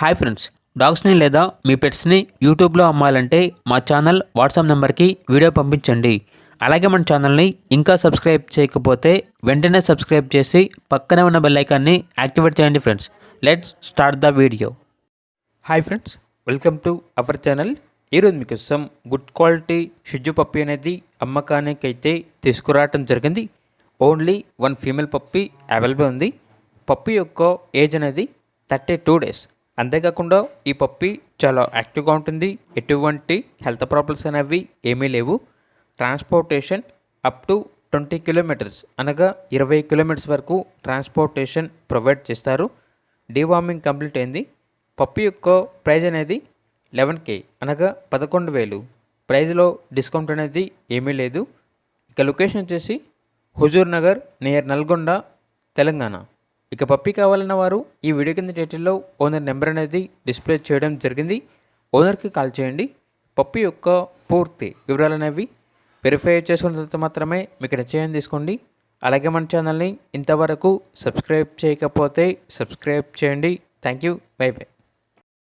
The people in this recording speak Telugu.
హాయ్ ఫ్రెండ్స్, డాగ్స్ని లేదా మీ పెట్స్ని యూట్యూబ్లో అమ్మాలంటే మా ఛానల్ వాట్సాప్ నెంబర్కి వీడియో పంపించండి. అలాగే మన ఛానల్ని ఇంకా సబ్స్క్రైబ్ చేయకపోతే వెంటనే సబ్స్క్రైబ్ చేసి పక్కనే ఉన్న బెల్ ఐకాన్ని యాక్టివేట్ చేయండి friends. Let's start the video. Hi friends, welcome to our channel. ఈరోజు మీకోసం గుడ్ క్వాలిటీ షిడ్జు పప్పి అనేది అమ్మకానికి అయితే తీసుకురావటం జరిగింది. Only one female puppy available ఉంది. పప్పి యొక్క ఏజ్ అనేది 32 days. అంతేకాకుండా ఈ పప్పి చాలా యాక్టివ్గా ఉంటుంది. ఎటువంటి హెల్త్ ప్రాబ్లమ్స్ అనేవి ఏమీ లేవు. ట్రాన్స్పోర్టేషన్ అప్ టు 20 kilometers అనగా 20 kilometers వరకు ట్రాన్స్పోర్టేషన్ ప్రొవైడ్ చేస్తారు. డీవార్మింగ్ కంప్లీట్ అయింది. పప్పి యొక్క ప్రైజ్ అనేది 11K అనగా 11,000. ప్రైజ్లో డిస్కౌంట్ అనేది ఏమీ లేదు. ఇక లొకేషన్ వచ్చేసి హుజూర్ నగర్ నియర్ నల్గొండ, తెలంగాణ. ఇక పప్పి కావాలన్న వారు ఈ వీడియో కింద టైటిల్లో ఓనర్ నెంబర్ అనేది డిస్ప్లే చేయడం జరిగింది. ఓనర్కి కాల్ చేయండి. పప్పి యొక్క పూర్తి వివరాలు అనేవి వెరిఫై చేసుకున్న తర్వాత మాత్రమే మీకు నిశ్చయం తీసుకోండి. అలాగే మన ఛానల్ని ఇంతవరకు సబ్స్క్రైబ్ చేయకపోతే సబ్స్క్రైబ్ చేయండి. Thank you. By by.